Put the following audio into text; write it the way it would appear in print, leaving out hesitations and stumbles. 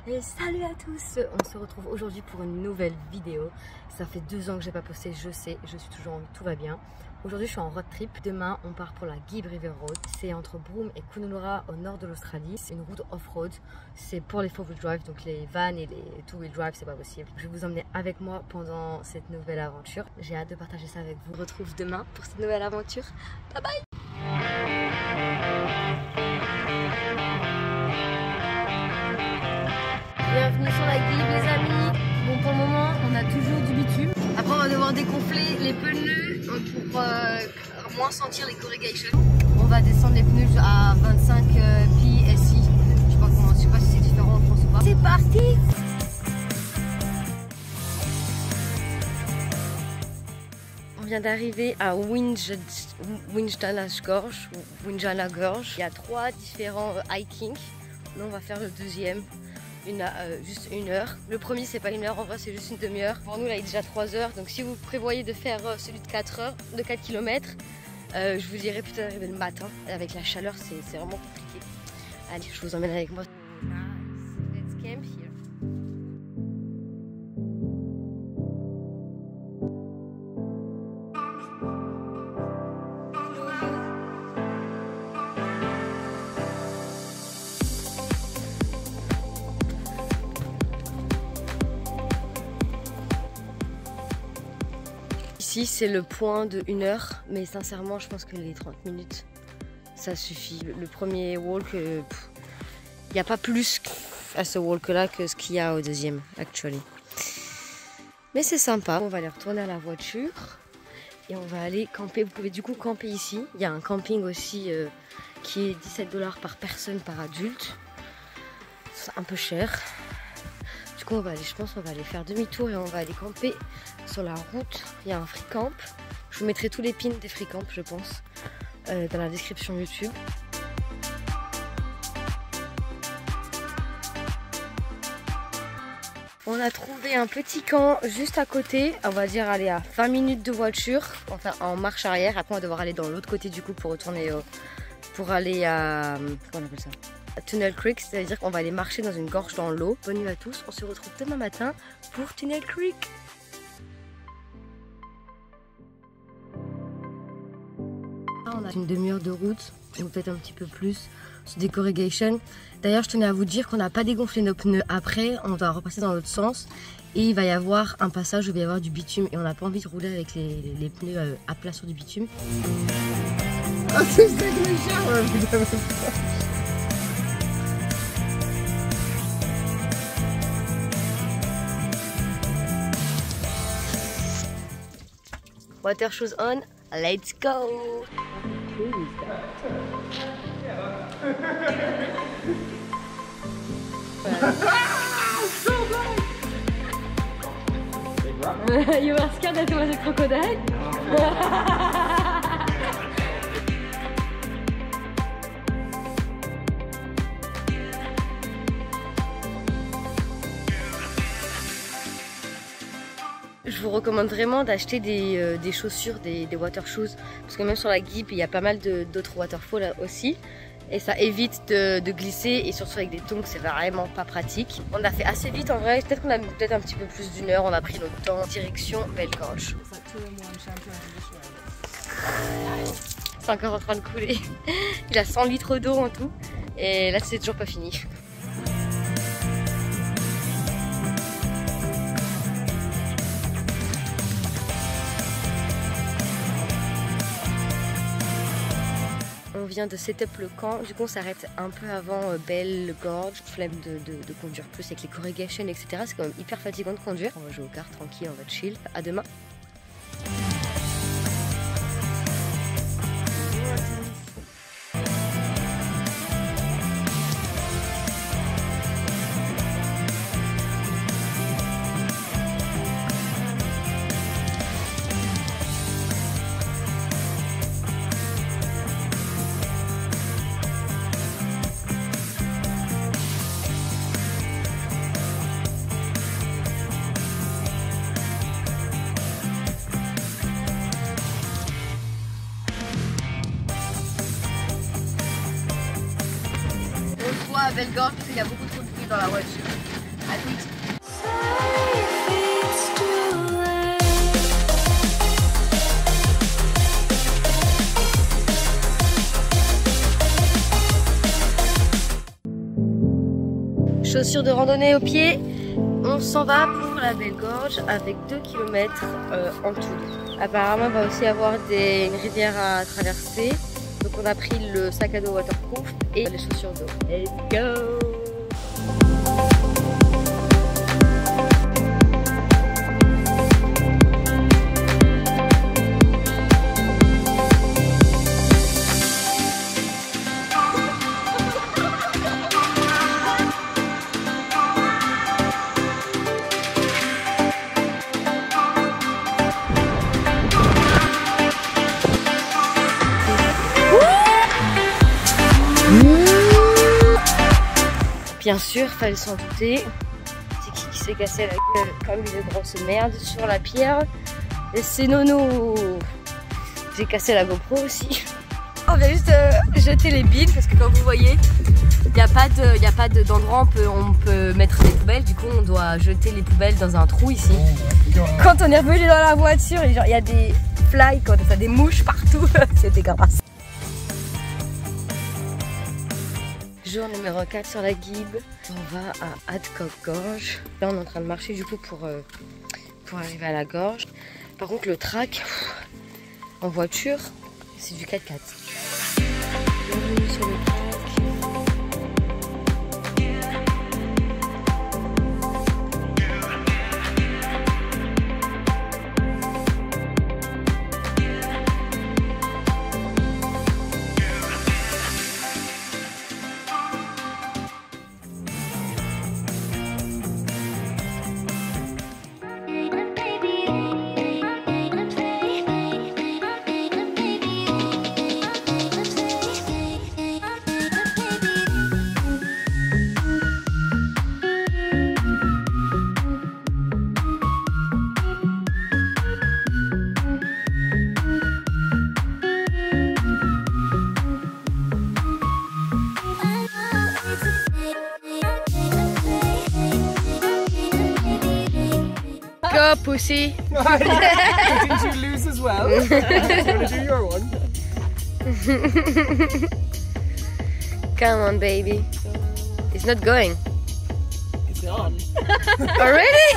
Et salut à tous, on se retrouve aujourd'hui pour une nouvelle vidéo. Ça fait 2 ans que j'ai pas posté, je sais, je suis toujours en vie, tout va bien. Aujourd'hui je suis en road trip, demain on part pour la Gibb River Road. C'est entre Broome et Coonaroora au nord de l'Australie. C'est une route off-road, c'est pour les 4-wheel drive, donc les vannes et les 2-wheel drive c'est pas possible. Je vais vous emmener avec moi pendant cette nouvelle aventure. J'ai hâte de partager ça avec vous. On se retrouve demain pour cette nouvelle aventure. Bye bye. Bienvenue sur la Gibb les amis. Bon pour le moment on a toujours du bitume. Après on va devoir dégonfler les pneus pour moins sentir les corrugations. On va descendre les pneus à 25 PSI. Je sais pas si c'est différent en France ou pas. C'est parti. On vient d'arriver à Winjana Gorge. Il y a 3 différents hiking. Là on va faire le deuxième. Juste 1 heure. Le premier c'est pas 1 heure, en vrai c'est juste une demi-heure. Pour nous là il est déjà 3 heures, donc si vous prévoyez de faire celui de 4 heures, de 4 km, je vous dirais plutôt d'arriver le matin. Avec la chaleur c'est vraiment compliqué. Allez, je vous emmène avec moi. Let's camp here. Ici c'est le point de 1 heure, mais sincèrement je pense que les 30 minutes ça suffit. Le premier walk, il n'y a pas plus à ce walk là que ce qu'il y a au deuxième actually. Mais c'est sympa, on va aller retourner à la voiture et on va aller camper. Vous pouvez du coup camper ici. Il y a un camping aussi qui est 17 $ par personne par adulte. C'est un peu cher. Du coup on va aller, je pense qu'on va aller faire demi-tour et on va aller camper sur la route. Il y a un free camp. Je vous mettrai tous les pins des free camps je pense dans la description YouTube. On a trouvé un petit camp juste à côté, on va dire aller à 20 minutes de voiture, enfin en marche arrière. Après on va devoir aller dans l'autre côté du coup pour retourner pour aller à, comment on appelle ça, à Tunnel Creek, c'est-à-dire qu'on va aller marcher dans une gorge dans l'eau. Bonne nuit à tous, on se retrouve demain matin pour Tunnel Creek. On a une demi-heure de route, ou peut-être un petit peu plus, sur des corrugations. D'ailleurs, je tenais à vous dire qu'on n'a pas dégonflé nos pneus après, on va repasser dans l'autre sens. Et il va y avoir un passage où il va y avoir du bitume et on n'a pas envie de rouler avec les pneus à plat sur du bitume. Ah, c'est ça que le chien, Water shoes on, let's go! You were scared that it was a crocodile? Je vous recommande vraiment d'acheter des chaussures, des water shoes, parce que même sur la Gibb il y a pas mal d'autres waterfalls aussi et ça évite de glisser et surtout avec des tongs c'est vraiment pas pratique. On a fait assez vite en vrai, peut-être qu'on a peut-être un petit peu plus d'1 heure, on a pris notre temps, direction Belle Gorge. C'est encore en train de couler, il a 100 litres d'eau en tout et là c'est toujours pas fini. On vient de setup le camp, du coup on s'arrête un peu avant Belle Gorge. Flemme de conduire plus avec les corrugations etc. C'est quand même hyper fatigant de conduire. On va jouer aux cartes tranquille, on va chill. À demain. À Belle Gorge parce qu'il y a beaucoup trop de bruit dans la voiture. À toutes. Chaussures de randonnée aux pieds, on s'en va pour la Belle Gorge avec 2 km en tout. Apparemment il va aussi avoir une rivière à traverser, donc on a pris le sac à dos waterproof et les chaussures d'eau. Let's go! Bien sûr, fallait s'en douter. C'est qui s'est cassé la gueule comme une grosse merde sur la pierre. Et c'est Nono. J'ai cassé la GoPro aussi. On va juste jeter les billes parce que comme vous voyez, il n'y a pas d'endroit où on peut mettre des poubelles. Du coup, on doit jeter les poubelles dans un trou ici. Quand on est revenu dans la voiture, il y a des flies, des mouches partout. C'est dégueulasse. Jour numéro 4 sur la Guibe, on va à Adcock Gorge. Là on est en train de marcher du coup pour arriver à la gorge. Par contre le track en voiture c'est du 4x4. Bienvenue sur le track. Go, pussy! Didn't you lose as well? Do you want to do your one? Come on, baby. It's not going. It's on. Already?